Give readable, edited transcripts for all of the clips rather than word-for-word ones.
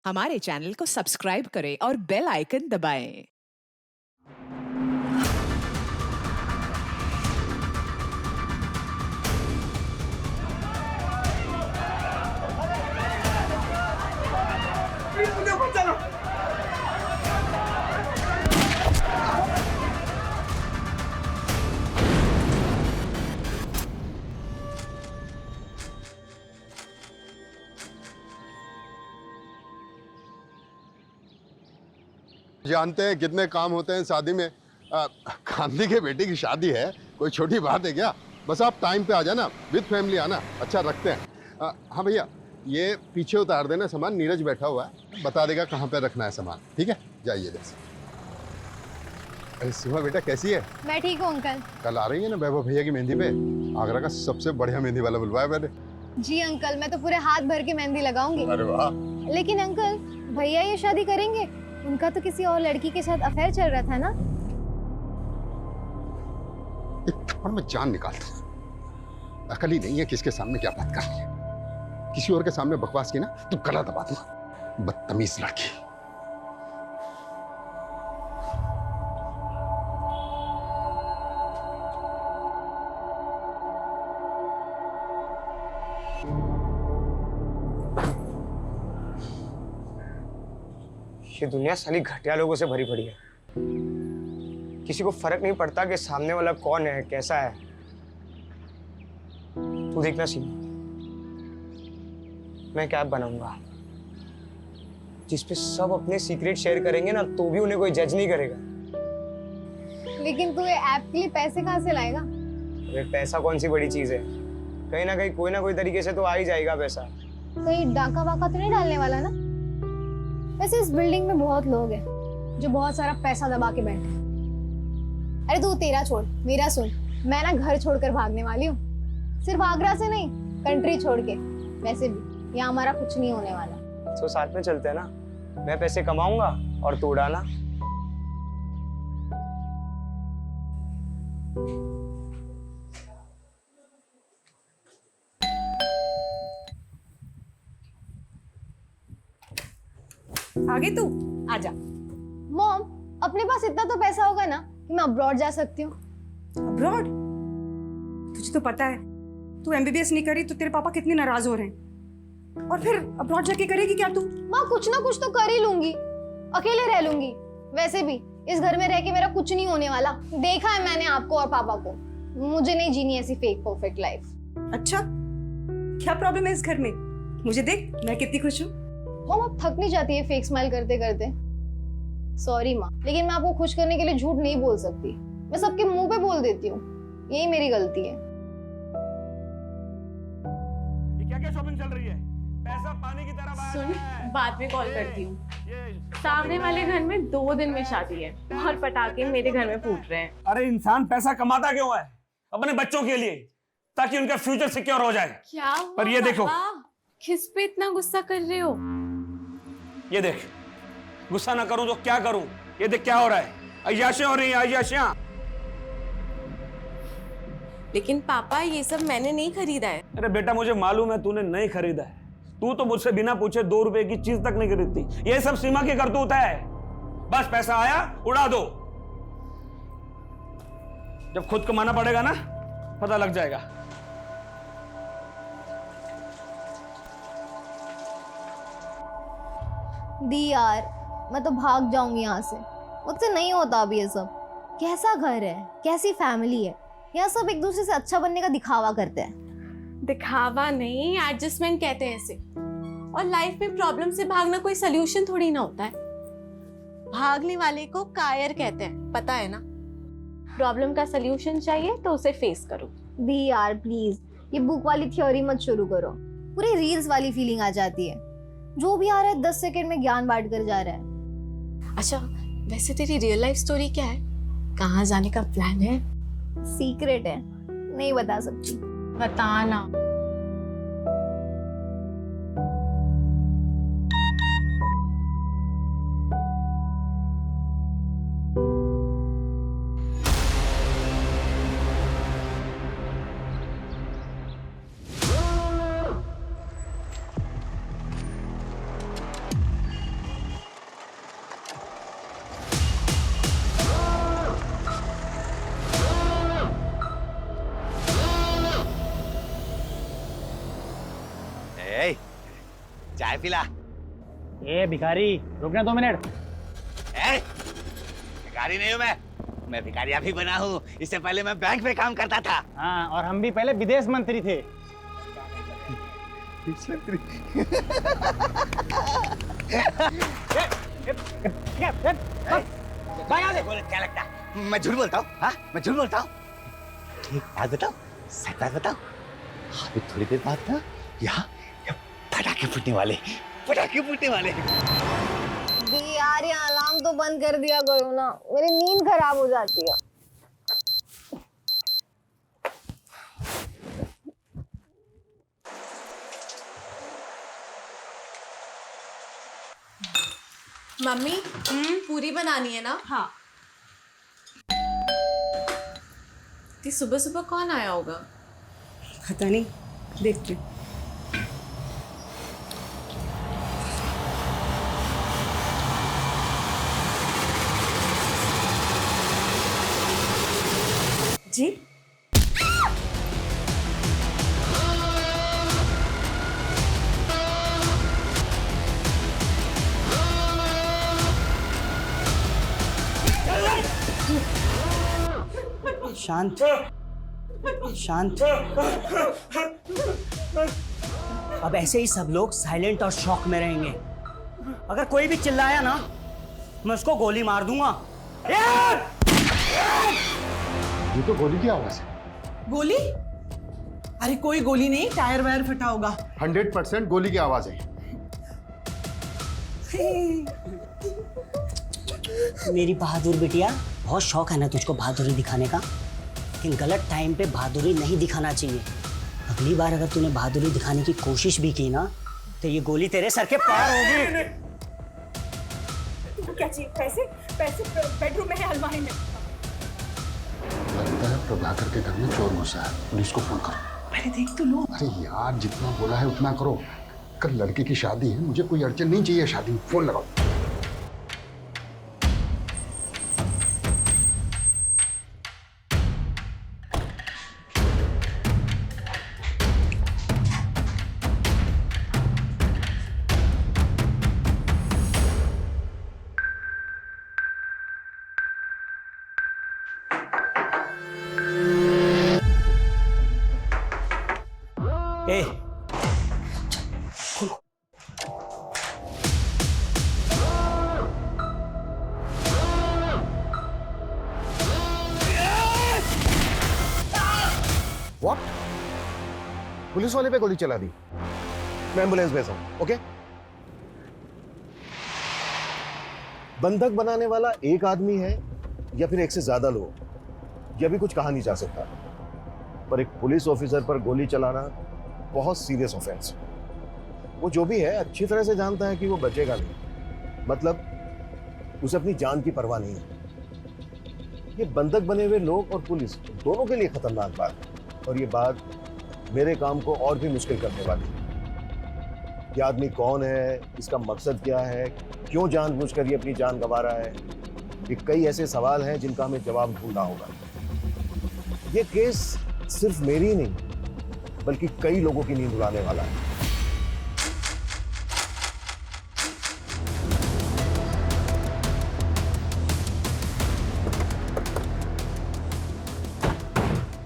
हमारे चैनल को सब्सक्राइब करें और बेल आइकन दबाएं। जानते हैं कितने काम होते हैं शादी में। गांधी के बेटे की शादी है, कोई छोटी बात है क्या? बस आप टाइम पे आ जाना, विद फैमिली आना। अच्छा रखते हैं। हाँ भैया, ये पीछे उतार देना सामान। नीरज बैठा हुआ है, बता देगा कहाँ पे रखना है सामान। ठीक है, जाइए जैसे। अरे सीमा बेटा कैसी है? मैं ठीक हूँ अंकल। कल आ रही है ना वैभव भैया की मेहंदी पे? आगरा का सबसे बढ़िया मेहंदी वाला बुलवाया मैंने। जी अंकल, मैं तो पूरे हाथ भर के मेहंदी लगाऊंगी। अरे वाह। लेकिन अंकल, भैया ये शादी करेंगे? उनका तो किसी और लड़की के साथ अफेयर चल रहा था ना? एक थप्पड़ में जान निकालता हूँ। अकल ही नहीं है किसके सामने क्या बात करनी है। किसी और के सामने बकवास की ना तो गला दबा दूंगा। बदतमीज लड़की। ये दुनिया साली घटिया लोगों से भरी पड़ी है। किसी को फर्क नहीं पड़ता कि सामने वाला कौन है, कैसा है। तू देखना सीमा, मैं क्या बनाऊंगा जिसपे सब अपने सीक्रेट शेयर करेंगे ना, तो भी उन्हें कोई जज नहीं करेगा। लेकिन तू ये ऐप के लिए पैसे कहाँ से लाएगा? अरे पैसा कौन सी बड़ी चीज है, कहीं ना कोई तरीके से तो आ ही जाएगा पैसा। कहीं डाका वाका तो नहीं डालने वाला ना? वैसे इस बिल्डिंग में बहुत लोग हैं जो बहुत सारा पैसा दबा के बैठे हैं। अरे तू तेरा छोड़, मेरा सुन। मैं ना घर छोड़कर भागने वाली हूँ, सिर्फ आगरा से नहीं, कंट्री छोड़ के। वैसे भी यहाँ हमारा कुछ नहीं होने वाला। तो साथ में चलते हैं ना, मैं पैसे कमाऊंगा और तू उड़ाना। आगे तू आजा। मॉम, अपने पास इतना तो पैसा होगा ना कि मैं अब्रॉड जा सकती हूँ। अब्रॉड? तुझे तो पता है तू एमबीबीएस नहीं करी तो तेरे पापा कितने नाराज हो रहे हैं। और फिर अब्रॉड जाके करेगी क्या तू? माँ कुछ ना कुछ तो कर ही लूंगी, अकेले रह लूंगी। वैसे भी इस घर में रह के मेरा कुछ नहीं होने वाला। देखा है मैंने आपको और पापा को। मुझे नहीं जीनी ऐसी फेक परफेक्ट लाइफ। अच्छा, क्या प्रॉब्लम है इस घर में? मुझे देख, मैं कितनी खुश हूँ। मॉम आप थक नहीं जाती है फेक स्माइल करते करते? सॉरी माँ, लेकिन मैं आपको खुश करने के लिए झूठ नहीं बोल सकती। मैं सबके मुंह पे बोल देती हूँ, यही मेरी गलती है। ये क्या क्या शॉपिंग चल रही है? पैसा पानी की तरह बहा रहा है। सुन, बाद में कॉल करती हूँ। सामने वाले घर में 2 दिन में शादी है और पटाखे मेरे घर में फूट रहे हैं। अरे इंसान पैसा कमाता क्यों है? अपने बच्चों के लिए, ताकि उनका फ्यूचर सिक्योर हो जाए। क्या हुआ पर ये देखो, किस पे इतना गुस्सा कर रहे हो? ये देख, गुस्सा ना करूं तो क्या करूं? ये देख क्या हो रहा है, अय्याशियां हो रही हैं, अय्याशियां। लेकिन पापा ये सब मैंने नहीं खरीदा है। अरे बेटा मुझे मालूम है तूने नहीं खरीदा है। तू तो मुझसे बिना पूछे 2 रुपए की चीज तक नहीं खरीदती। ये सब सीमा की करतूत है। बस पैसा आया उड़ा दो। जब खुद कमाना पड़ेगा ना, पता लग जाएगा। दी यार, मैं तो भाग जाऊंगी यहाँ से। मुझसे नहीं होता अभी ये सब। कैसा घर है, कैसी फैमिली है, यहाँ सब एक दूसरे से अच्छा बनने का दिखावा करते हैं। दिखावा नहीं, एडजस्टमेंट कहते हैं इसे। और लाइफ में प्रॉब्लम से भागना कोई सोल्यूशन थोड़ी ना होता है। भागने वाले को कायर कहते हैं, पता है ना? प्रॉब्लम का सोल्यूशन चाहिए तो उसे फेस करो। दी यार प्लीज, ये बुक वाली थ्योरी मत शुरू करो। पूरी रील्स वाली फीलिंग आ जाती है। जो भी आ रहा है 10 सेकंड में ज्ञान बांट कर जा रहा है। अच्छा, वैसे तेरी रियल लाइफ स्टोरी क्या है? कहाँ जाने का प्लान है? सीक्रेट है, नहीं बता सकती। बताना। चाय पिला। ए भिखारी, रुकना 2 मिनट। भिखारी नहीं हूँ मैं भिखारी अभी बना हूँ। इससे पहले मैं बैंक में काम करता था। हाँ, और हम भी पहले विदेश मंत्री थे। क्या लगता है मैं झूठ बोलता हूँ? हाँ, मैं झूठ बोलता हूँ। एक बात बताओ, सच बात बताओ। अभी थोड़ी देर बाद ना यहाँ पटाखे फूटने वाले। यार ये अलार्म तो बंद कर दिया करो ना, मेरी नींद खराब हो जाती है। मम्मी पूरी बनानी है ना? हाँ। सुबह सुबह कौन आया होगा? पता नहीं, देखते हैं। जी शांत शांत। अब ऐसे ही सब लोग साइलेंट और शॉक में रहेंगे। अगर कोई भी चिल्लाया ना, मैं उसको गोली मार दूंगा। ये तो गोली की आवाज है। गोली? अरे कोई गोली नहीं, टायर वायर फटा होगा। 100% गोली की आवाज है। मेरी बहादुर बिटिया, बहुत शौक है ना तुझको बहादुरी दिखाने का, लेकिन गलत टाइम पे बहादुरी नहीं दिखाना चाहिए। अगली बार अगर तूने बहादुरी दिखाने की कोशिश भी की ना, तो ये गोली तेरे सर के पार होगी। क्या चाहिए? पैसे? पैसे बेडरूम में है, अलमारी में। लगता है प्रभाकर के घर में चोर घुसा है। पुलिस को फोन करो। पहले देख तो लो। अरे यार, जितना बोला है उतना करो। कल लड़के की शादी है, मुझे कोई अड़चन नहीं चाहिए शादी में। फोन लगाओ। ए, व्हाट? पुलिस वाले पे गोली चला दी। मैं एम्बुलेंस भेजा हूं। ओके? बंधक बनाने वाला एक आदमी है या फिर एक से ज्यादा लोग, यह भी कुछ कहा नहीं जा सकता, पर एक पुलिस ऑफिसर पर गोली चलाना बहुत सीरियस ऑफेंस है। वो जो भी है अच्छी तरह से जानता है कि वो बचेगा नहीं, मतलब उसे अपनी जान की परवाह नहीं है। ये बंधक बने हुए लोग और पुलिस दोनों के लिए खतरनाक बात है, और ये बात मेरे काम को और भी मुश्किल करने वाली है। ये आदमी कौन है, इसका मकसद क्या है, क्यों जानबूझकर ये अपनी जान गंवा रहा है, ये कई ऐसे सवाल हैं जिनका हमें जवाब ढूंढना होगा। ये केस सिर्फ मेरी नहीं बल्कि कई लोगों की नींद उड़ाने वाला है।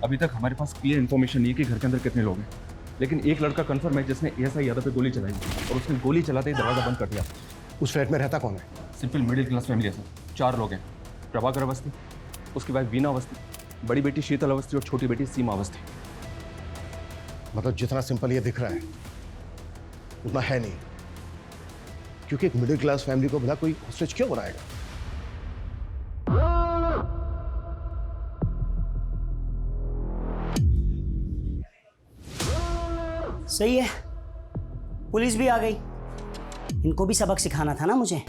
अभी तक हमारे पास क्लियर इन्फॉर्मेशन नहीं है कि घर के अंदर कितने लोग हैं, लेकिन एक लड़का कंफर्म है जिसने एएसआई यादव पे गोली चलाई और उसने गोली चलाते ही दरवाजा बंद कर दिया। उस फ्लैट में रहता कौन है? सिंपल मिडिल क्लास फैमिली है सर। 4 लोग हैं। प्रभाकर अवस्थी, उसकी वाइफ वीना अवस्थी, बड़ी बेटी शीतल अवस्थी और छोटी बेटी सीमा अवस्थी। मतलब जितना सिंपल ये दिख रहा है उतना है नहीं, क्योंकि एक मिडिल क्लास फैमिली को भला कोई हॉस्टेज क्यों बनाएगा? सही है, पुलिस भी आ गई। इनको भी सबक सिखाना था ना मुझे।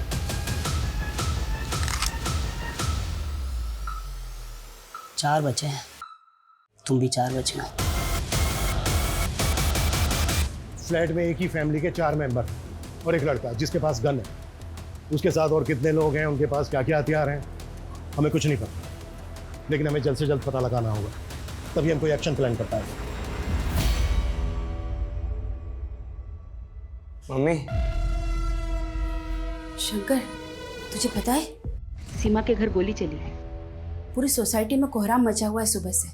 चार बचे हैं, तुम भी 4 बचे हो। फ्लैट में एक ही फैमिली के 4 मेंबर और एक लड़का जिसके पास गन है। उसके साथ और कितने लोग हैं, उनके पास क्या क्या हथियार हैं, हमें कुछ नहीं पता, लेकिन हमें जल्द से जल्द पता लगाना होगा, तभी हम कोई एक्शन प्लान कर पाएंगे। मम्मी, शंकर, तुझे पता है सीमा के घर गोली चली है। पूरी सोसाइटी में कोहराम मचा हुआ है सुबह से।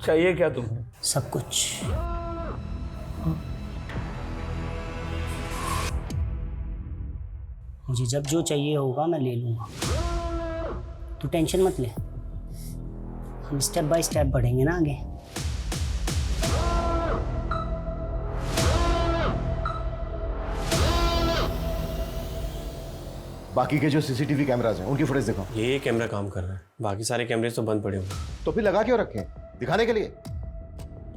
चाहिए क्या तुम्हें? सब कुछ। मुझे जब जो चाहिए होगा मैं ले लूंगा, तू टेंशन मत ले। हम स्टेप बाय स्टेप बढ़ेंगे ना आगे। बाकी के जो सीसीटीवी कैमराज हैं उनकी फुटेज दिखाओ। ये कैमरा काम कर रहा है, बाकी सारे कैमरे तो बंद पड़े हुए। तो फिर लगा क्यों रखे हैं? दिखाने के लिए।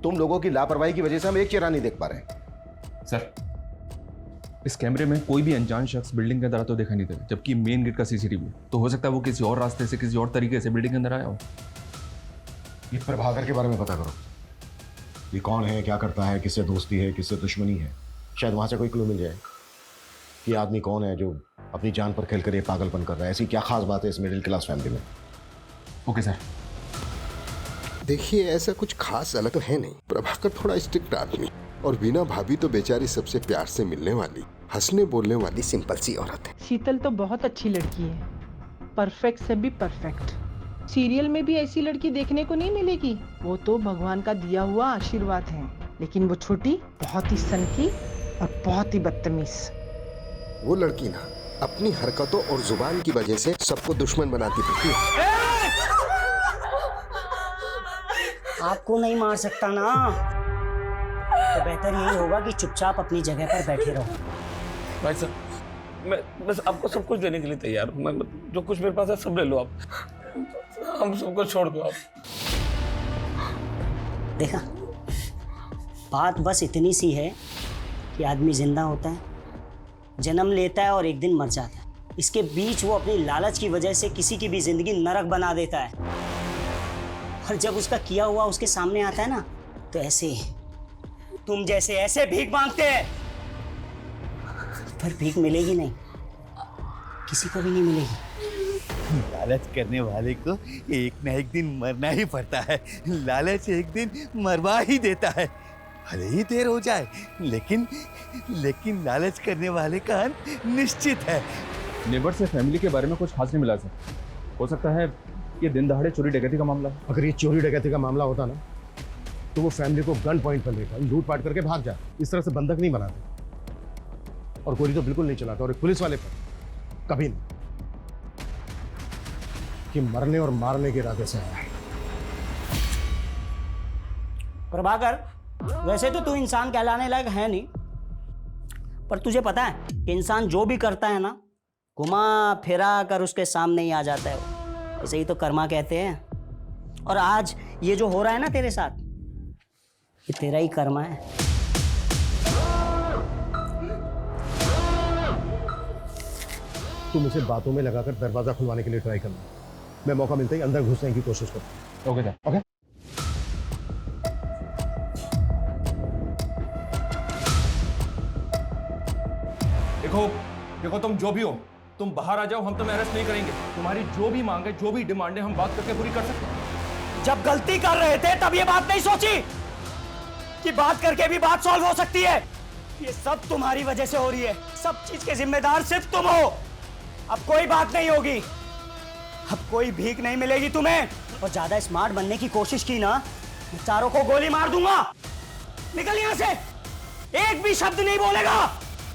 तुम लोगों की लापरवाही की वजह से हम एक चेहरा नहीं देख पा रहे हैं। सर, इस कैमरे में कोई भी अनजान शख्स बिल्डिंग के अंदर तो दिखाई नहीं दे, जबकि मेन गेट का सीसीटीवी तो हो सकता है वो किसी और रास्ते से, किसी और तरीके से बिल्डिंग के अंदर आया हो। ये प्रभाकर के बारे में पता करो। ये कौन है, क्या करता है, किससे दोस्ती है, किससे दुश्मनी है। शायद वहां से कोई क्लू मिल जाए कि आदमी कौन है जो अपनी जान पर खेलकर ये पागलपन कर रहा है। ऐसी क्या खास बात है इस मिडिल क्लास फैमिली में? Okay sir. देखिए, ऐसा कुछ खास अलग तो है नहीं। प्रभाकर थोड़ा स्ट्रिक्ट आदमी और बीना भाभी तो बेचारी सबसे प्यार से मिलने वाली, हंसने बोलने वाली सिंपल सी औरत है। शीतल तो बहुत अच्छी लड़की है, परफेक्ट से भी परफेक्ट। सीरियल में भी ऐसी लड़की देखने को नहीं मिलेगी। वो तो भगवान का दिया हुआ आशीर्वाद है। लेकिन वो छोटी बहुत ही सनकी और बहुत ही बदतमीज। वो लड़की ना अपनी हरकतों और जुबान की वजह से सबको दुश्मन बनाती थी। आपको नहीं मार सकता ना, तो बेहतर यही होगा कि चुपचाप अपनी जगह पर बैठे रहो। भाई साहब, मैं बस आपको सब कुछ देने के लिए तैयार हूँ। मैं जो कुछ मेरे पास है सब ले लो आप, हम सबको छोड़ दो आप। देखा, बात बस इतनी सी है कि आदमी जिंदा होता है, जन्म लेता है और एक दिन मर जाता है। इसके बीच वो अपनी लालच की वजह से किसी की भी जिंदगी नरक बना देता है। और जब उसका किया हुआ उसके सामने आता है ना, तो ऐसे तुम जैसे ऐसे भीख मांगते हैं, पर भीख मिलेगी नहीं, किसी को भी नहीं मिलेगी। लालच करने वाले को एक ना एक दिन मरना ही पड़ता है। लालच एक दिन मरवा ही देता है, भले ही देर हो जाए, लेकिन लालच करने वाले का अंत निश्चित है। नेबर से फैमिली के बारे में कुछ खास नहीं मिला सर। हो सकता है ये दिन दहाड़े चोरी डकैती का मामला है। अगर ये चोरी डकैती का मामला होता ना, तो वो फैमिली को गन पॉइंट पर लेकर लूटपाट करके भाग जाए। इस तरह से बंधक नहीं बनाते, और गोली तो बिल्कुल नहीं चलाता। और एक पुलिस वाले पर कभी नहीं, कि मरने और मारने के इरादे से आया। प्रभाकर, वैसे तो तू इंसान कहलाने लायक है नहीं, पर तुझे पता है कि इंसान जो भी करता है ना, घुमा फिरा कर उसके सामने ही आ जाता है वो। इसे ही तो कर्मा कहते हैं। और आज ये जो हो रहा है ना तेरे साथ, ये तेरा ही कर्मा है। तुम उसे बातों में लगाकर दरवाजा खुलवाने के लिए ट्राई करना। मैं मौका मिलते ही अंदर घुसने की कोशिश करूँ। Okay sir. ओके। देखो तुम जो भी हो, तुम बाहर आ जाओ, हम तुम्हें अरेस्ट नहीं करेंगे। तुम्हारी जो भी मांग है, जो भी डिमांड है, हम बात करके पूरी कर सकते हैं। जब गलती कर रहे थे तब ये बात नहीं सोची कि बात करके भी बात सॉल्व हो सकती है। ये सब तुम्हारी वजह से हो रही है। सब चीज के जिम्मेदार सिर्फ तुम हो। अब कोई बात नहीं होगी, अब कोई भीख नहीं मिलेगी तुम्हें। और ज्यादा स्मार्ट बनने की कोशिश की ना, मैं चारों को गोली मार दूंगा। निकल यहां से, एक भी शब्द नहीं बोलेगा।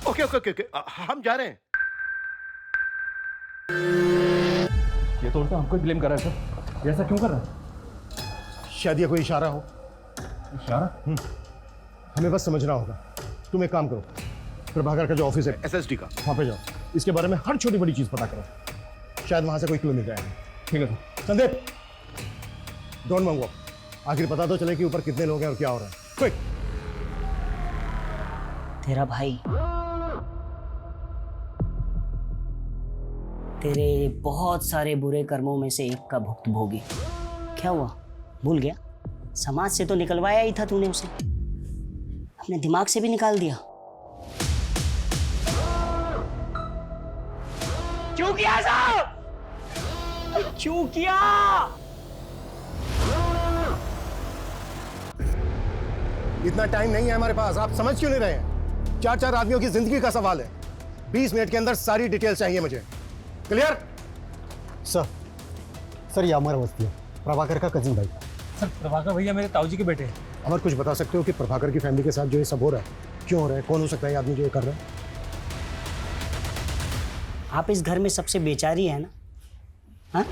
ओके ओके ओके, हम जा रहे हैं। ये तो उल्टा हमको ब्लेम कर रहा है सर। ये ऐसा क्यों कर रहा है? शायद ये कोई इशारा हो। इशारा? हमें बस समझना होगा। तुम एक काम करो, प्रभाकर का जो ऑफिस है SSD का, वहां पे जाओ, इसके बारे में हर छोटी बड़ी चीज पता करो। शायद वहां से कोई क्लू मिल जाएगा। ठीक है सर। संदीप, डोंट मंगो, आखिर पता तो चले कि ऊपर कितने लोग हैं और क्या हो रहा है। क्विक। तेरा भाई तेरे बहुत सारे बुरे कर्मों में से एक का भुक्तभोगी। क्या हुआ, भूल गया? समाज से तो निकलवाया ही था तूने उसे, अपने दिमाग से भी निकाल दिया। क्यों किया ऐसा? क्यों किया? इतना टाइम नहीं है हमारे पास, आप समझ क्यों नहीं रहे हैं? 4 आदमियों की जिंदगी का सवाल है। 20 मिनट के अंदर सारी डिटेल चाहिए मुझे। क्लियर? सर ये अमर अवस्थी है, प्रभाकर का कजिन भाई। सर प्रभाकर भैया मेरे ताऊ जी के बेटे हैं। अमर, कुछ बता सकते हो कि प्रभाकर की फैमिली के साथ जो ये सब हो रहा है क्यों हो रहा है? कौन हो सकता है ये आदमी जो ये कर रहा है? आप इस घर में सबसे बेचारी है ना? हाँ?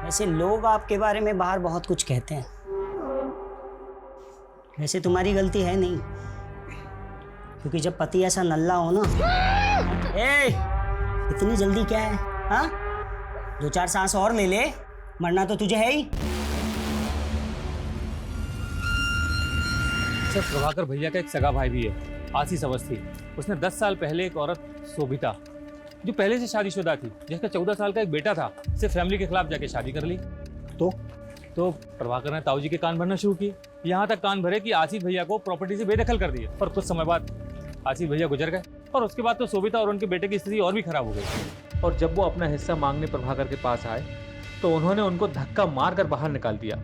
वैसे लोग आपके बारे में बाहर बहुत कुछ कहते हैं, वैसे तुम्हारी गलती है नहीं, क्योंकि जब पति ऐसा नल्ला हो ना। ए, इतनी जल्दी क्या है? हाँ, 2-4 सांस और ले ले, मरना तो तुझे है ही। सर प्रभाकर भैया का एक सगा भाई भी है, आशीष अवस्थी। उसने 10 साल पहले एक औरत शोभिता, जो पहले से शादीशुदा थी, जिसका 14 साल का एक बेटा था, से फैमिली के खिलाफ जाके शादी कर ली। तो प्रभाकर ने ताऊ जी के कान भरना शुरू किए, यहाँ तक कान भरे कि आशीष भैया को प्रॉपर्टी से बेदखल कर दिया। और कुछ समय बाद आशीष भैया गुजर गए, और उसके बाद तो शोभिता और उनके बेटे की स्थिति और भी खराब हो गई। और जब वो अपना हिस्सा मांगने प्रभाकर के पास आए तो उन्होंने उनको धक्का मारकर बाहर निकाल दिया।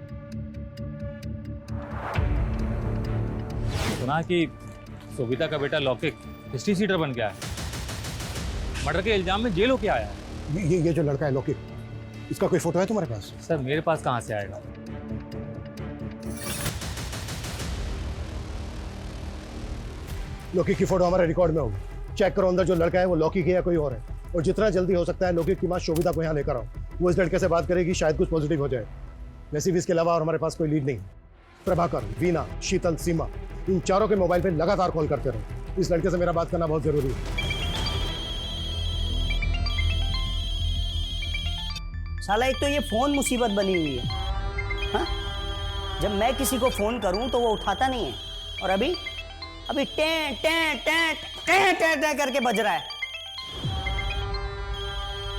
सुना कि शोभिता का बेटा लौकिक हिस्ट्री सीटर बन गया है, मर्डर के इल्जाम में जेल होके आया है। ये जो लड़का है लौकिक, इसका कोई फोटो है तुम्हारे पास? सर मेरे पास कहाँ से आएगा? लौकिक की फोटो हमारे रिकॉर्ड में होगी। चेक करो अंदर जो लड़का है वो लौकिक है या कोई और है, और जितना जल्दी हो सकता है लौकिक की मां शोभिता को यहाँ लेकर आओ। वो इस लड़के से बात करेगी, शायद कुछ पॉजिटिव हो जाए। वैसे भी इसके अलावा और हमारे पास कोई लीड नहीं। प्रभाकर, वीना, शीतल, सीमा, इन चारों के मोबाइल पे लगातार कॉल करते रहो। इस लड़के से मेरा बात करना बहुत जरूरी है। साला एक तो ये फोन मुसीबत बनी हुई है। हाँ? जब मैं किसी को फोन करूं तो वो उठाता नहीं है, और अभी टें टें टें टें टें टें करके बज रहा है।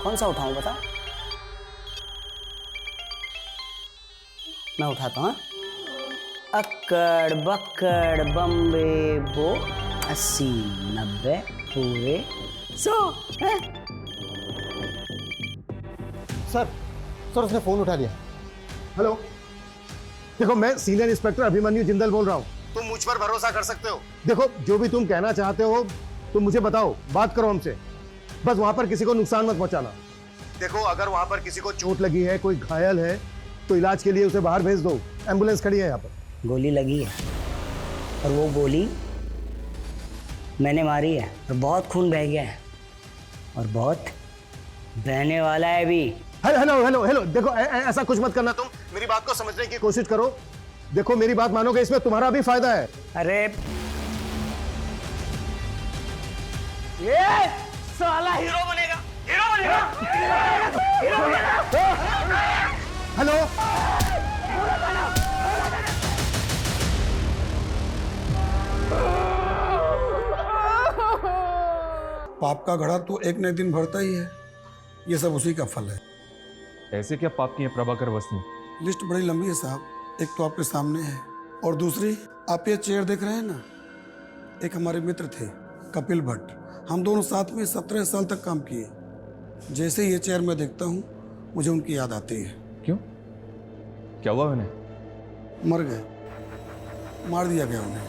कौन सा उठाऊं बता? मैं उठाता हूं। अक्कड़ बक्कड़ बम्बे बो 80 90 पूरे 100 है? सर उसने फोन उठा लिया। हेलो, देखो मैं सीनियर इंस्पेक्टर अभिमन्यु जिंदल बोल रहा हूँ। तुम मुझ पर भरोसा कर सकते हो। देखो जो भी तुम कहना चाहते हो तुम मुझे बताओ, बात करो हमसे। बस वहां पर किसी को नुकसान मत पहुंचाना। देखो अगर वहां पर किसी को चोट लगी है, कोई घायल है, तो इलाज के लिए उसे बाहर भेज दो। एम्बुलेंस खड़ी है यहाँ पर। गोली लगी है, और वो गोली मैंने मारी है, और बहुत खून बह गया है, और बहुत बहने वाला है भी। हेलो हेलो हेलो, देखो ऐसा कुछ मत करना। तुम मेरी बात को समझने की कोशिश करो। देखो मेरी बात मानोगे, इसमें तुम्हारा भी फायदा है। अरे ये साला हीरो बनेगा, हीरो बनेगा, हीरो बनेगा। हेलो, पाप का घड़ा तो एक न दिन भरता ही है, ये सब उसी का फल है। ऐसे क्या पाप किए प्रभाकर अवस्थी? लिस्ट बड़ी लंबी है साहब, एक तो आपके सामने है, और दूसरी आप ये चेयर देख रहे हैं ना, एक हमारे मित्र थे कपिल भट्ट, हम दोनों साथ में 17 साल तक काम किए। जैसे ये चेयर मैं देखता हूँ मुझे उनकी याद आती है। क्यों, क्या हुआ उन्हें? मर गए, मार दिया गया उन्हें।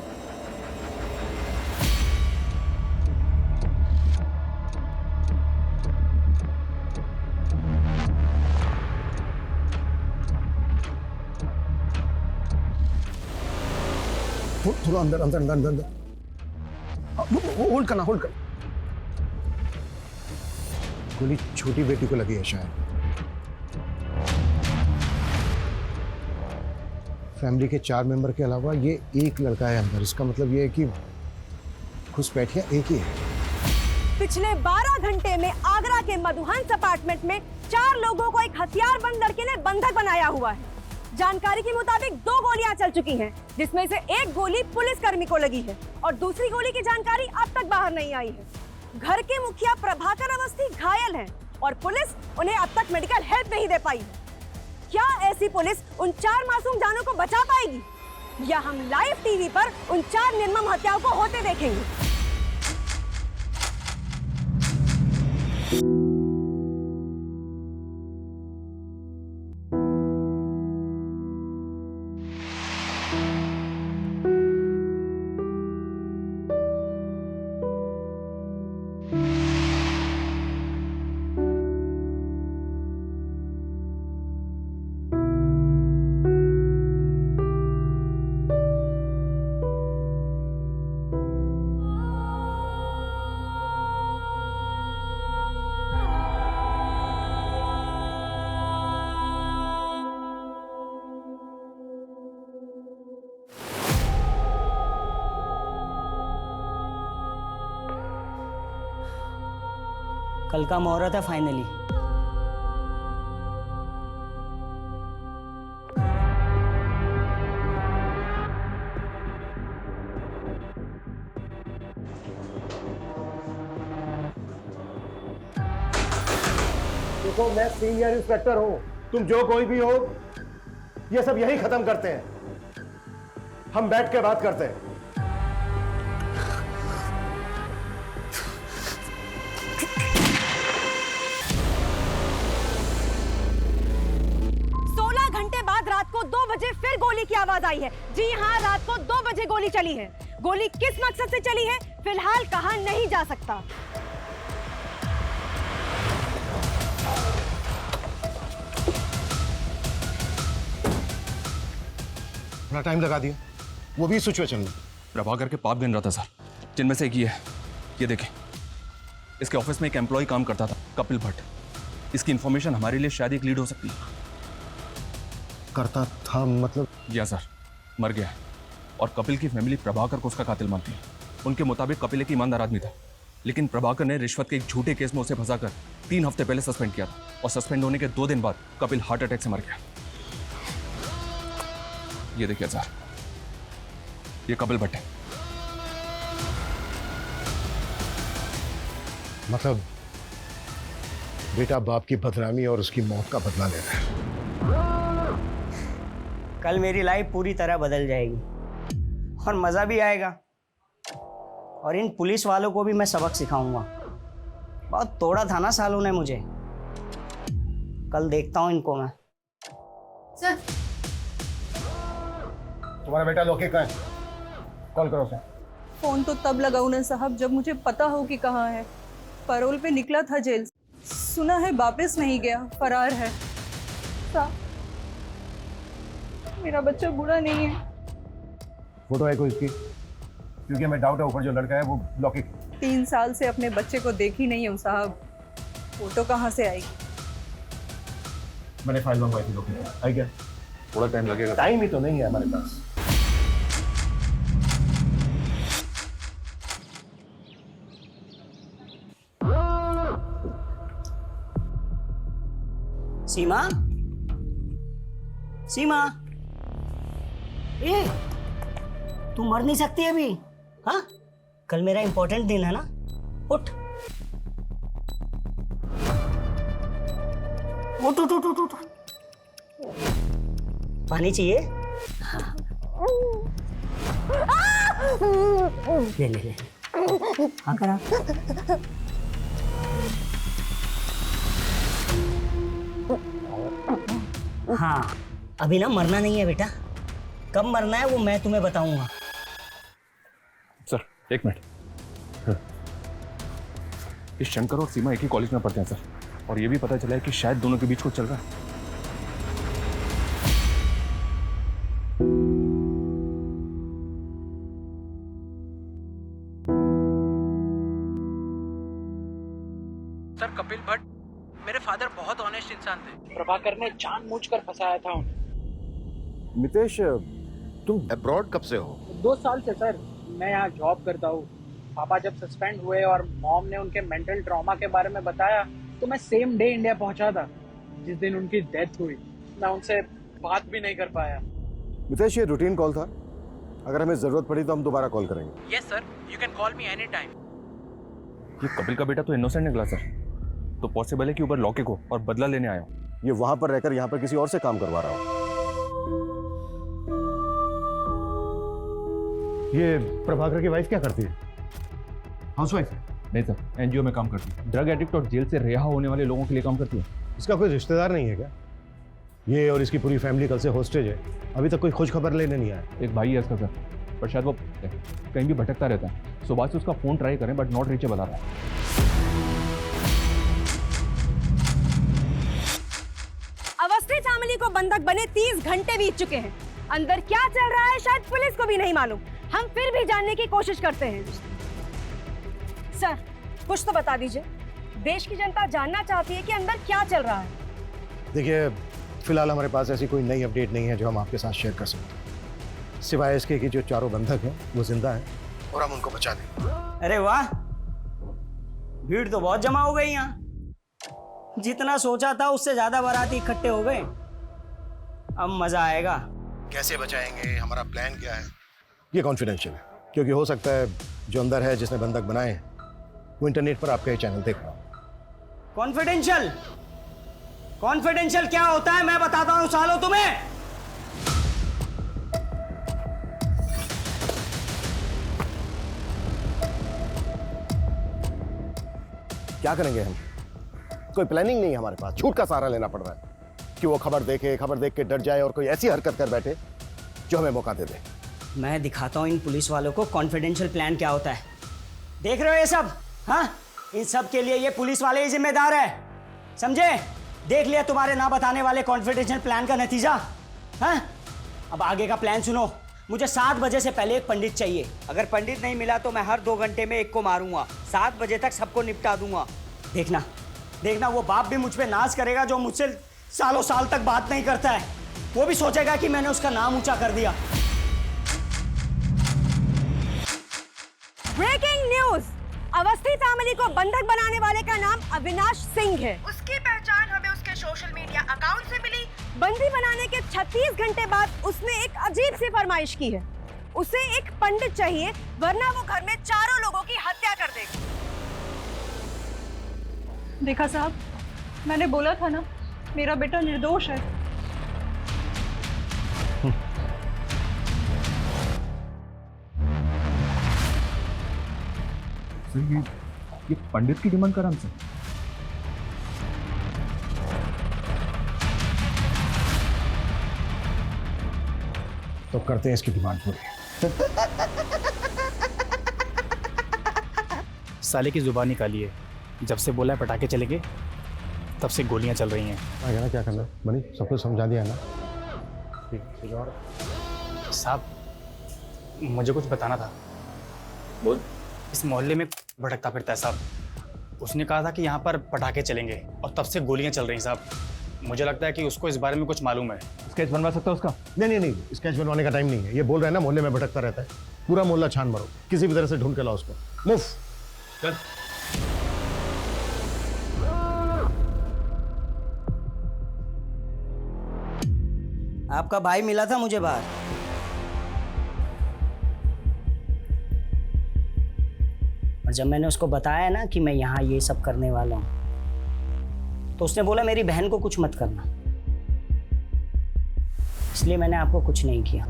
थोड़ा अंदर अंदर अंदर अंदर, होल्ड करना, होल्ड कर। गोली छोटी बेटी को लगी है शायद। फैमिली के 4 मेंबर के अलावा ये एक लड़का है अंदर। इसका मतलब ये है कि घुसपैठिया एक ही है। पिछले 12 घंटे में आगरा के मधुहंस अपार्टमेंट में 4 लोगों को एक हथियारबंद लड़के ने बंधक बनाया हुआ है। जानकारी के मुताबिक 2 गोलियां चल चुकी हैं, जिसमें से एक गोली पुलिसकर्मी को लगी है और दूसरी गोली की जानकारी अब तक बाहर नहीं आई है। घर के मुखिया प्रभाकर अवस्थी घायल हैं और पुलिस उन्हें अब तक मेडिकल हेल्प नहीं दे पाई। क्या ऐसी पुलिस उन 4 मासूम जानों को बचा पाएगी, या हम लाइव टीवी पर उन 4 निर्मम हत्याओं को होते देखेंगे? कल का मुहूर्त है फाइनली। देखो मैं सीनियर इंस्पेक्टर हूं, तुम जो कोई भी हो ये सब यही खत्म करते हैं, हम बैठ के बात करते हैं। 16 घंटे बाद रात को 2 बजे फिर गोली की आवाज आई है। जी हाँ, रात को 2 बजे गोली चली है। गोली किस मकसद से चली है फिलहाल कहा नहीं जा सकता। बड़ा टाइम लगा दिया, वो भी सिचुएशन में। प्रभाकर के पाप गिन रहा था सर, जिनमें से एक ये है, ये देखें। इसके ऑफिस में एक एम्प्लॉय काम करता था, कपिल भट्ट। इसकी इंफॉर्मेशन हमारे लिए शायद एक लीड हो सकती है। करता था मतलब? या सर, मर गया है और कपिल की फैमिली प्रभाकर को उसका कातिल मानती है। उनके मुताबिक कपिल एक ईमानदार आदमी था, लेकिन प्रभाकर ने रिश्वत के एक झूठे केस में उसे फंसाकर 3 हफ्ते पहले सस्पेंड किया था और सस्पेंड होने के 2 दिन बाद कपिल हार्ट अटैक से मर गया। ये देखिए सर, ये कपिल भट्ट है। मतलब बेटा बाप की बदनामी और उसकी मौत का बदला ले रहा है। कल मेरी लाइफ पूरी तरह बदल जाएगी और मज़ा भी आएगा, और इन पुलिस वालों को भी मैं सबक सिखाऊंगा। बहुत तोड़ा था ना सालों ने मुझे, कल देखता हूँ इनको मैं। सर, तुम्हारा बेटा लोके कहाँ है? कॉल करो उसे। फोन तो तब लगाऊं ना साहब जब मुझे पता हो कि कहाँ है। पैरोल पे निकला था जेल से, सुना है वापस नहीं गया, फरार है। साहब, मेरा बच्चा बुरा नहीं है। फोटो है कोई इसकी? क्योंकि हमें डाउट है ऊपर जो लड़का है वो लोके। 3 साल से अपने बच्चे को देखी नहीं हूँ साहब, फोटो कहाँ से आएगी? मैंने फाइल मंगवाई थी लोके, आई क्या? थोड़ा टाइम लगेगा। टाइम ही तो नहीं है हमारे पास। सीमा, सीमा, ए, तू मर नहीं सकती अभी? हाँ, कल मेरा इंपॉर्टेंट दिन है ना, उठ उठ उठ उठ उठ उठ। पानी चाहिए? ले ले ले, हाँ करा। हाँ, अभी ना मरना नहीं है बेटा, कब मरना है वो मैं तुम्हें बताऊंगा। Sir, 1 minute. इस शंकर और सीमा एक ही कॉलेज में पढ़ते हैं सर, और ये भी पता चला है कि शायद दोनों के बीच कुछ चल रहा है। सर, कपिल भट्ट मेरे फादर बहुत ऑनेस्ट इंसान थे। प्रभाकर ने जानबूझकर फंसाया था उन्हें। मितेश, तुम अब्रॉड कब से हो? 2 साल से सर, मैं यहाँ जॉब करता हूँ। पापा जब सस्पेंड हुए और मॉम ने उनके मेंटल ट्रॉमा के बारे में बताया तो मैं सेम डे इंडिया पहुंचा था जिस दिन उनकी डेथ हुई। मैं उनसे बात भी नहीं कर पाया। मितेश, ये रूटीन कॉल था, अगर हमें जरूरत पड़ी तो हम दोबारा कॉल करेंगे। Yes sir, you can call me any time. ये कपिल का बेटा तो इनोसेंट निकला सर, तो पॉसिबल है कि ऊपर लौके को और बदला लेने आया हूँ। ये वहां पर रहकर यहाँ पर किसी और से काम करवा रहा हो। ये प्रभाकर की वाइफ क्या करती है? हाउसवाइफ है? नहीं सर, एनजीओ में काम करती है। ड्रग एडिक्ट और जेल से रिहा होने वाले लोगों के लिए काम करती है। इसका कोई रिश्तेदार नहीं है क्या? ये और इसकी पूरी फैमिली कल से हॉस्टेज है, अभी तक कोई खोज खबर लेने नहीं आया। एक भाई है इसका सर, पर शायद वो कहीं भी भटकता रहता है। सुबह से उसका फोन ट्राई करें बट नॉट रीचेबल आ रहा है। अवस्थी फैमिली को बंधक बने 30 घंटे बीत चुके हैं। अंदर क्या चल रहा है शायद पुलिस को भी नहीं मालूम। हम फिर भी जानने की कोशिश करते हैं। सर, कुछ तो बता दीजिए, देश की जनता जानना चाहती है कि अंदर क्या चल रहा है। देखिए, फिलहाल हमारे पास ऐसी कोई नई अपडेट नहीं है जो हम आपके साथ शेयर कर सकते, सिवाय इसके कि जो चारों बंधक हैं वो जिंदा हैं और हम उनको बचा लें। अरे वाह, भीड़ तो बहुत जमा हो गई यहाँ। जितना सोचा था उससे ज्यादा बाराती इकट्ठे हो गए। अब मजा आएगा। कैसे बचाएंगे, हमारा प्लान क्या है, ये कॉन्फिडेंशियल है, क्योंकि हो सकता है जो अंदर है जिसने बंधक बनाए हैं वो इंटरनेट पर आपका ये चैनल देख रहा हो। कॉन्फिडेंशियल? कॉन्फिडेंशियल क्या होता है मैं बताता हूं सालो तुम्हें। क्या करेंगे हम? कोई प्लानिंग नहीं है हमारे पास, झूठ का सहारा लेना पड़ रहा है कि वो खबर देखे, खबर देख के डर जाए और कोई ऐसी हरकत कर बैठे जो हमें मौका दे दे। मैं दिखाता हूं इन पुलिस वालों को कॉन्फिडेंशियल प्लान क्या होता है। देख रहे हो ये सब? हाँ, इन सब के लिए ये पुलिस वाले ही जिम्मेदार है, समझे? देख लिया तुम्हारे ना बताने वाले कॉन्फिडेंशियल प्लान का नतीजा। हाँ, अब आगे का प्लान सुनो। मुझे 7 बजे से पहले एक पंडित चाहिए। अगर पंडित नहीं मिला तो मैं हर 2 घंटे में एक को मारूंगा। 7 बजे तक सबको निपटा दूंगा। देखना देखना, वो बाप भी मुझ पे नाज करेगा जो मुझसे सालों साल तक बात नहीं करता है। वो भी सोचेगा कि मैंने उसका नाम ऊंचा कर दिया। Breaking news! अवस्थी फैमिली को बंधक बनाने वाले का नाम अविनाश सिंह है। उसकी पहचान हमें उसके सोशल मीडिया अकाउंट से मिली। बंदी बनाने के 36 घंटे बाद उसने एक अजीब सी फरमाइश की है। उसे एक पंडित चाहिए, वरना वो घर में चारों लोगों की हत्या कर देगा। देखा साहब, मैंने बोला था ना, मेरा बेटा निर्दोष है। सर ये पंडित की डिमांड कर हमसे। तो करते हैं इसकी डिमांड पूरी। साले की जुबान निकाली है। जब से बोला है पटाखे चलेंगे तब से गोलियां चल रही हैं। आगे ना क्या करना बनी, सब कुछ समझा दिया ना। ठीक और साहब, मुझे कुछ बताना था। बोल। इस मोहल्ले में भटकता फिरता है साहब। उसने कहा था कि यहाँ पर पटाखे चलेंगे और तब से गोलियां चल रही हैं साहब। मुझे लगता है कि उसको इस बारे में कुछ मालूम है। स्केच बनवा सकता है उसका? नहीं, स्केच बनवाने का टाइम नहीं है। ये बोल रहे हैं ना मोहल्ले में भटकता रहता है, पूरा मोहल्ला छान मारो, किसी भी तरह से ढूंढ के लाओ उसको। मूव। चल। आपका भाई मिला था मुझे बाहर। और जब मैंने उसको बताया ना कि मैं यहाँ ये सब करने वाला हूँ, तो उसने बोला मेरी बहन को कुछ मत करना। इसलिए मैंने आपको कुछ नहीं किया।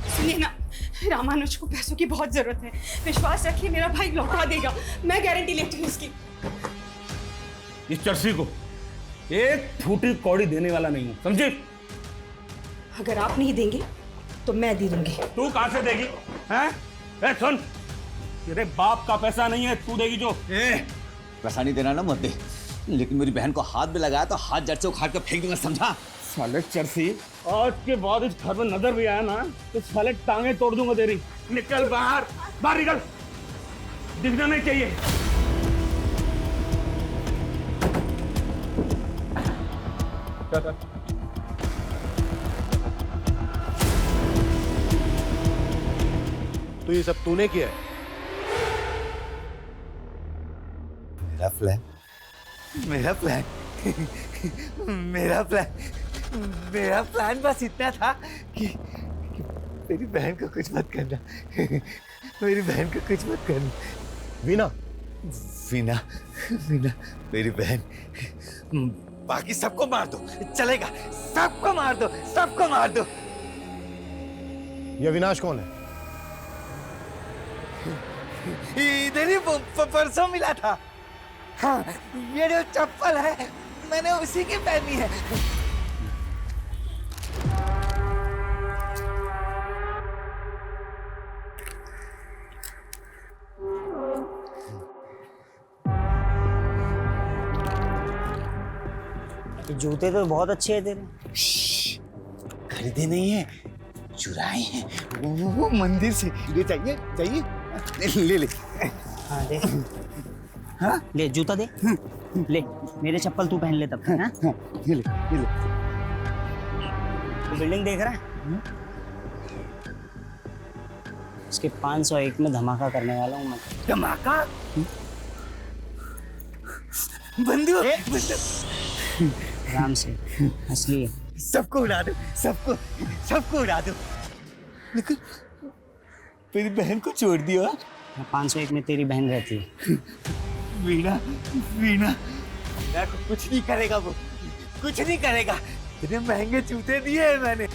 सुनिए ना, रामानुज को पैसों की बहुत जरूरत है। विश्वास रखिए, मेरा भाई लौटा देगा। मैं गारंटी लेती हूँ उसकी। इस चर्सी को एक फूटी कौड़ी देने वाला नहीं हूं, समझे? अगर आप नहीं देंगे तो मैं दे दूंगी। तू कहां से देगी? हैं? ए सुन, तेरे बाप का पैसा नहीं है, तू देगी जो। पैसा नहीं देना ना मत दे, लेकिन मेरी बहन को हाथ में लगाया तो हाथ जड़ से उखाड़ कर फेंक दूंगा, समझा? साले चर्सी, आज के बाद इस घर में नजर भी आया ना तो साले टांगे तोड़ दूंगा तेरी। निकल बाहर, बाहर निकल, दिखना नहीं चाहिए। तो ये सब तूने किया है? मेरा प्लान मेरा प्लान बस इतना था कि मेरी बहन को कुछ मत करना। मेरी बहन को कुछ मत करना। वीना मेरी बहन। बाकी सबको मार दो, चलेगा। सबको मार दो। ये अविनाश कौन है? इधर ही परसों मिला था। हाँ, ये जो चप्पल है मैंने उसी की पहनी है। जूते तो बहुत अच्छे हैं तेरे। खरीदे नहीं है, चुराए हैं। वो मंदिर से। ये चाहिए? ले। हाँ दे। हाँ ले, जूता दे। ले, मेरे चप्पल तू पहन ले तब। हाँ? ये ले। तो बिल्डिंग देख रहा है? इसके 501 में धमाका करने वाला हूँ मैं। धमाका? बंदूक आराम से असली है। सबको उड़ा दो, सबको उड़ा दो। लेकिन मेरी बहन को छोड़ दियो। 501 में तेरी बहन रहती है। वीणा को कुछ नहीं करेगा, वो कुछ नहीं करेगा। इतने महंगे जूते दिए हैं मैंने।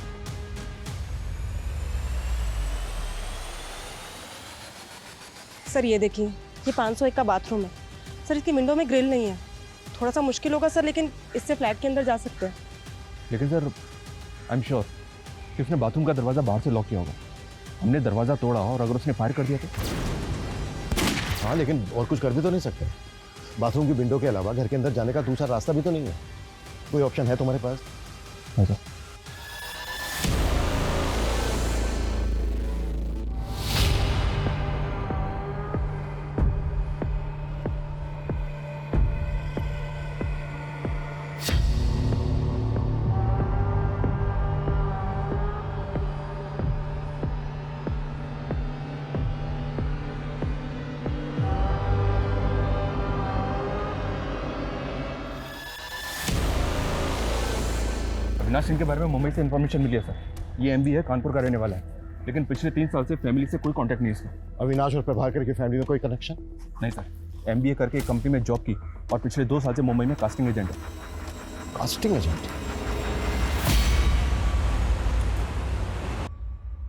सर ये देखिए, ये 501 का बाथरूम है सर। इसकी विंडो में ग्रिल नहीं है, थोड़ा सा मुश्किल होगा सर, लेकिन इससे फ्लैट के अंदर जा सकते हैं। लेकिन सर आई एम श्योर कि उसने बाथरूम का दरवाज़ा बाहर से लॉक किया होगा। हमने दरवाज़ा तोड़ा और अगर उसने फायर कर दिया तो। हाँ, लेकिन और कुछ कर भी तो नहीं सकते। बाथरूम की विंडो के अलावा घर के अंदर जाने का दूसरा रास्ता भी तो नहीं है। कोई ऑप्शन है तुम्हारे पास? हाँ सर। अविनाश सिंह के बारे में मुंबई से इन्फॉर्मेशन मिली है सर। ये एमबी है, कानपुर का रहने वाला है, लेकिन पिछले 3 साल से फैमिली से कोई कांटेक्ट नहीं है इसका। अविनाश और प्रभाकर की फैमिली में कोई कनेक्शन नहीं सर। एमबीए करके एक कंपनी में जॉब की और पिछले 2 साल से मुंबई में कास्टिंग एजेंट है। Casting agent?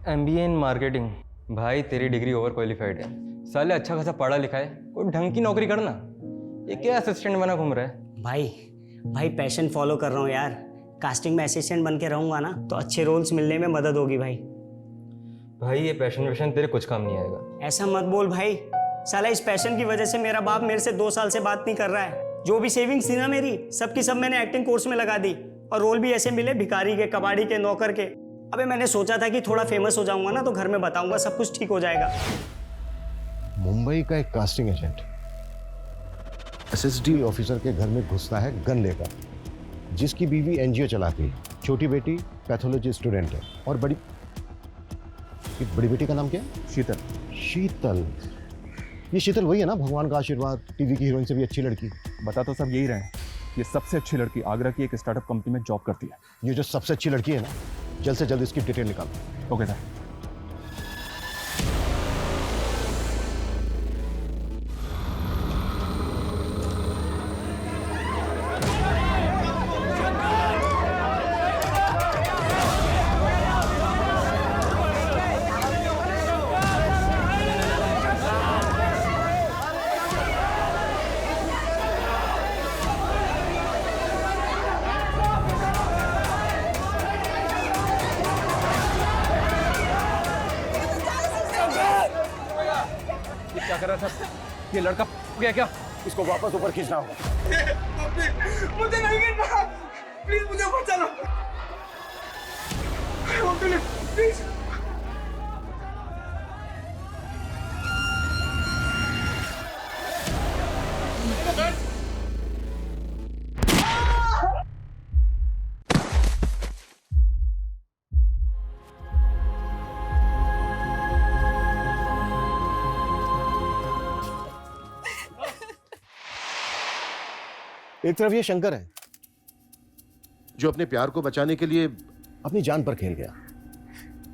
MBA in marketing. भाई तेरी डिग्री ओवर क्वालिफाइड है, साले अच्छा खासा पढ़ा लिखा है, कोई ढंग की नौकरी करना। ये क्या असिस्टेंट बना घूम रहा है? भाई पैशन फॉलो कर रहा हूँ यार। कास्टिंग में असिस्टेंट बन के रहूंगा ना तो अच्छे रोल्स मिलने में मदद होगी भाई। ये पैशन तेरे कुछ काम नहीं आएगा। ऐसा मत बोल भाई। साला इस पैशन की वजह से मेरा बाप मेरे से 2 साल से बात नहीं कर रहा है। जो भी सेविंग्स थी ना मेरी, सबकी सब मैंने एक्टिंग कोर्स में लगा दी और रोल भी ऐसे मिले, भिखारी के, कबाड़ी के, नौकर के। अबे मैंने सोचा था कि थोड़ा फेमस हो जाऊंगा ना तो घर में बताऊंगा, सब कुछ ठीक हो जाएगा। मुंबई का एक कास्टिंग एजेंट SSD ऑफिसर के घर में घुसता है गन लेकर, जिसकी बीवी NGO चलाती है, छोटी बेटी पैथोलॉजी स्टूडेंट है और बड़ी बेटी का नाम क्या है? शीतल। ये शीतल वही है ना, भगवान का आशीर्वाद, टीवी की हीरोइन से भी अच्छी लड़की। बता तो सब यही रहे हैं। ये सबसे अच्छी लड़की आगरा की एक स्टार्टअप कंपनी में जॉब करती है। ये जो सबसे अच्छी लड़की है ना, जल्द से जल्द इसकी डिटेल निकालो। Okay sir. क्या कर रहा था? ये लड़का गया क्या? इसको वापस ऊपर खींचना होगा। मुझे नहीं गिरना, प्लीज मुझे ऊपर चलो। प्लीज। एक तरफ ये शंकर है जो अपने प्यार को बचाने के लिए अपनी जान पर खेल गया,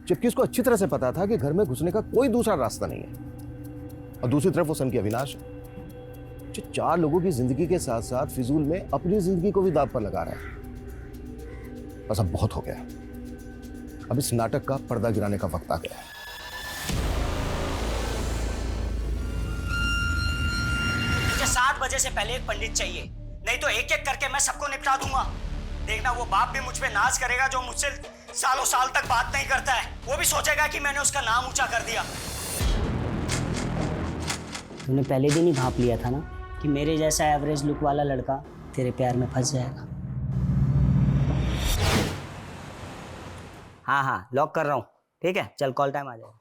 जबकि उसको अच्छी तरह से पता था कि घर में घुसने का कोई दूसरा रास्ता नहीं है। और दूसरी तरफ वो सन की अविनाश जो 4 लोगों की जिंदगी के साथ साथ फिजूल में अपनी जिंदगी को भी दांव पर लगा रहा है। बस अब बहुत हो गया, अब इस नाटक का पर्दा गिराने का वक्त आ गया है। मुझे 7 बजे से पहले एक पंडित चाहिए, नहीं तो एक एक करके मैं सबको निपटा दूंगा। देखना वो बाप भी मुझ पे नाज करेगा जो मुझसे सालों साल तक बात नहीं करता है। वो भी सोचेगा कि मैंने उसका नाम ऊंचा कर दिया। तूने पहले दिन ही भांप लिया था ना कि मेरे जैसा एवरेज लुक वाला लड़का तेरे प्यार में फंस जाएगा। हाँ लॉक कर रहा हूँ, ठीक है? चल कॉल टाइम आ जाएगा।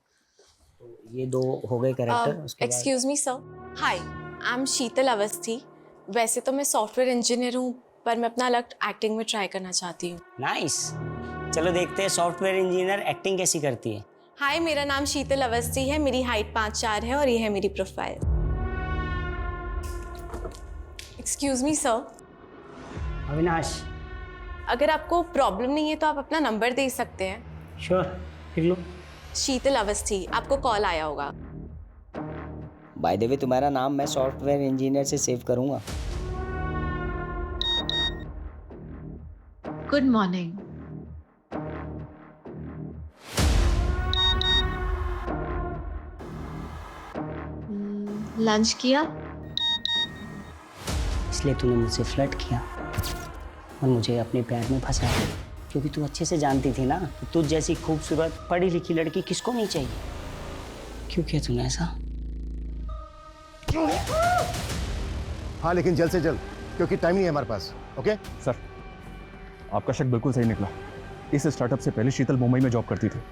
तो ये 2 हो गए character. Excuse me sir. Hi, I am Sheetal Awasthi. वैसे तो मैं सॉफ्टवेयर इंजीनियर हूँ, पर मैं अपना लक एक्टिंग में ट्राई करना चाहती हूँ। नाइस, चलो देखते हैं सॉफ्टवेयर इंजीनियर एक्टिंग कैसी करती है। हाय, मेरा नाम शीतल अवस्थी है, मेरी हाइट 5'4" है और ये है मेरी profile. Excuse me sir, Avinash. अगर आपको प्रॉब्लम नहीं है तो आप अपना नंबर दे सकते हैं। श्योर, लिख लो। शीतल अवस्थी, आपको कॉल आया होगा। बाय द वे तुम्हारा नाम मैं सॉफ्टवेयर इंजीनियर से सेव करूंगा। Good morning. लंच किया? इसलिए तूने मुझसे फ्लर्ट किया और मुझे अपने प्यार में फंसाया, क्योंकि तू अच्छे से जानती थी ना कि तुझ जैसी खूबसूरत पढ़ी लिखी लड़की किसको नहीं चाहिए। क्यों किया तूने ऐसा? हाँ, लेकिन जल्द से जल्द, क्योंकि टाइम नहीं है हमारे पास। ओके सर, आपका शक बिल्कुल सही निकला। इस स्टार्टअप से पहले शीतल मुंबई में जॉब करती थी।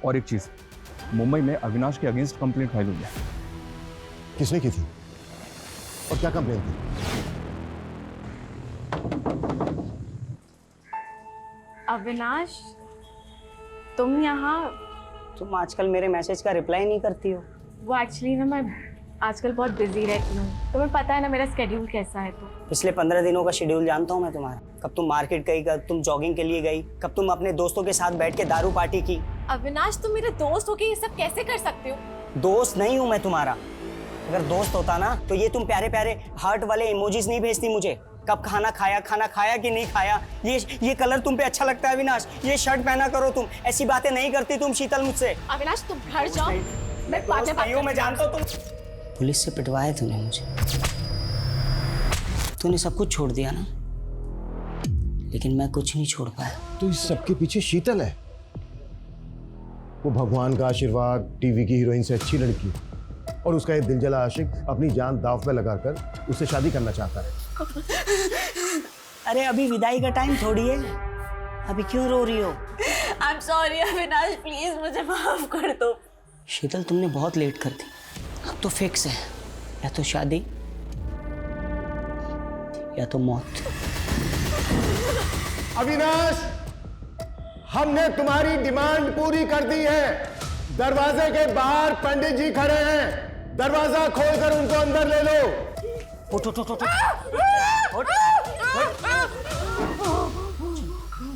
और एक चीज, मुंबई में अविनाश के अगेंस्ट कंप्लेंट फाइल हुई है। किसने की थी और क्या कंप्लेंट थी? अविनाश, तुम यहाँ? तुम आजकल मेरे मैसेज का रिप्लाई नहीं करती हो। वो एक्चुअली ना मैं आजकल बहुत बिजी रहती हूँ, तुम्हें पता है ना मेरा स्केड्यूल कैसा है। तो पिछले 15 दिनों का शेड्यूल जानता हूँ मैं तुम्हारा। कब तुम मार्केट गई, कब तुम जॉगिंग के लिए गई, कब तुम अपने दोस्तों के साथ बैठ के दारू पार्टी की। अविनाश, तुम मेरे दोस्त होके ये सब कैसे कर सकते हो? दोस्त नहीं हूँ मैं तुम्हारा। अगर दोस्त होता ना तो ये तुम प्यारे प्यारे हार्ट वाले इमोजीज नहीं भेजती मुझे। कब खाना खाया कि नहीं खाया, ये कलर तुम पे अच्छा लगता है अविनाश, ये शर्ट पहना करो तुम, ऐसी बातें नहीं करती तुम शीतल मुझसे। अविनाश, तुम घर जाओ, मैं बाद में बात करूंगी। मैं जानता हूँ तुम पुलिस से पिटवाया तूने मुझे। तूने सब कुछ छोड़ दिया ना, लेकिन मैं कुछ नहीं छोड़ पाया। तो इस सबके पीछे शीतल है। वो भगवान का आशीर्वाद, टीवी की हीरोइन से अच्छी लड़की, और उसका एक दिलजला आशिक अपनी जान दांव पे लगाकर उससे शादी करना चाहता है। अरे अभी विदाई का टाइम थोड़ी है, अभी क्यों रो रही हो? I am sorry Avinash, please मुझे माफ कर दो। शीतल, तुमने बहुत लेट कर दी। अब तो फिक्स है, या तो शादी या तो मौत। अविनाश, हमने तुम्हारी डिमांड पूरी कर दी है। दरवाजे के बाहर पंडित जी खड़े हैं, दरवाजा खोलकर उनको अंदर ले लो। उठ उठ उठ उठ।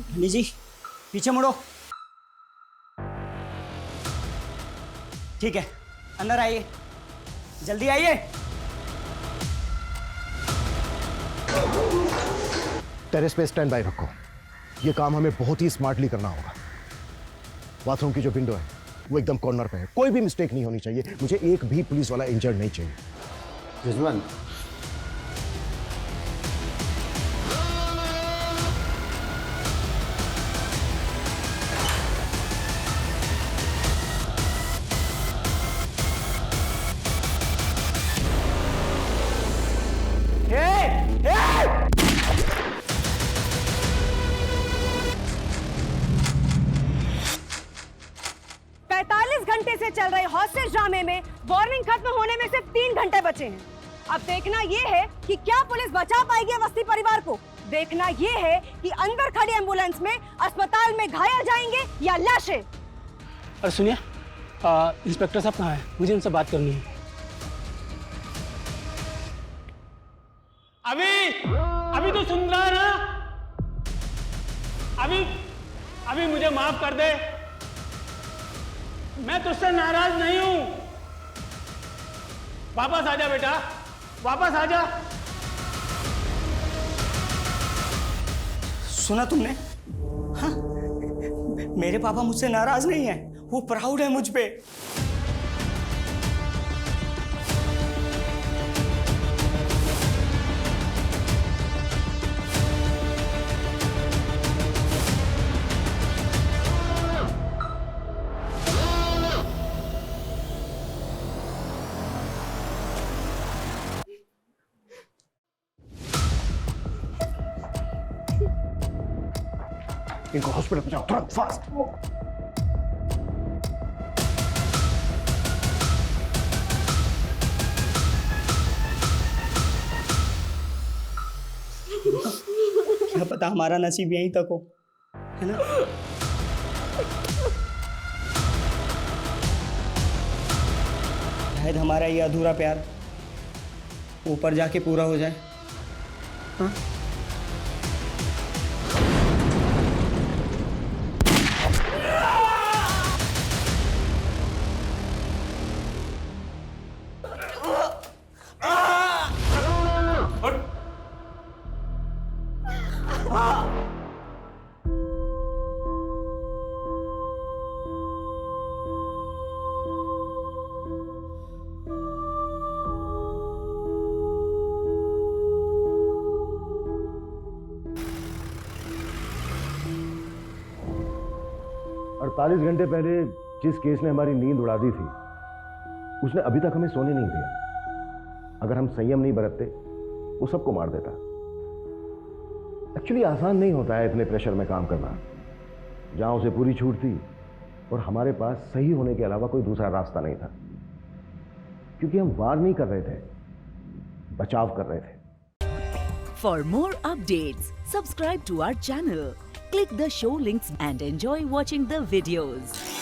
पंडित जी, पीछे मुड़ो। ठीक है, अंदर आइए, जल्दी आइए। टेरेस पे स्टैंड बाय रखो, ये काम हमें बहुत ही स्मार्टली करना होगा। बाथरूम की जो विंडो है वो एकदम कॉर्नर पे है, कोई भी मिस्टेक नहीं होनी चाहिए। मुझे एक भी पुलिस वाला इंजर्ड नहीं चाहिए। रिजवान, घंटे से चल रहे हॉस्टेज ड्रामे में वार्निंग खत्म होने में सिर्फ 3 घंटे बचे हैं। अब देखना ये है कि क्या पुलिस बचा पाएगी अवस्थी परिवार को। देखना ये है कि अंदर खड़ी एम्बुलेंस में अस्पताल में घायल जाएंगे या लाशें। और सुनिए, इंस्पेक्टर साहब कहाँ हैं? मुझे उनसे बात करनी है। अभी तो सुन रहा है ना? अभी मुझे माफ कर दे, मैं तुझसे नाराज नहीं हूं। वापस आजा बेटा, वापस आजा। सुना तुमने? हाँ? मेरे पापा मुझसे नाराज नहीं है, वो प्राउड है मुझ पे। इनको हॉस्पिटल पहुंचाओ तुरंत, फास्ट। क्या पता हमारा नसीब यहीं तक हो, है ना? शायद हमारा ये अधूरा प्यार ऊपर जाके पूरा हो जाए। 48 घंटे पहले जिस केस ने हमारी नींद उड़ा दी थी उसने अभी तक हमें सोने नहीं दिया। अगर हम संयम नहीं बरतते वो सबको मार देता। एक्चुअली आसान नहीं होता है इतने प्रेशर में काम करना। जहां उसे पूरी छूट थी और हमारे पास सही होने के अलावा कोई दूसरा रास्ता नहीं था, क्योंकि हम वार नहीं कर रहे थे, बचाव कर रहे थे। For more updates, subscribe to our channel, click the show links and enjoy watching the videos.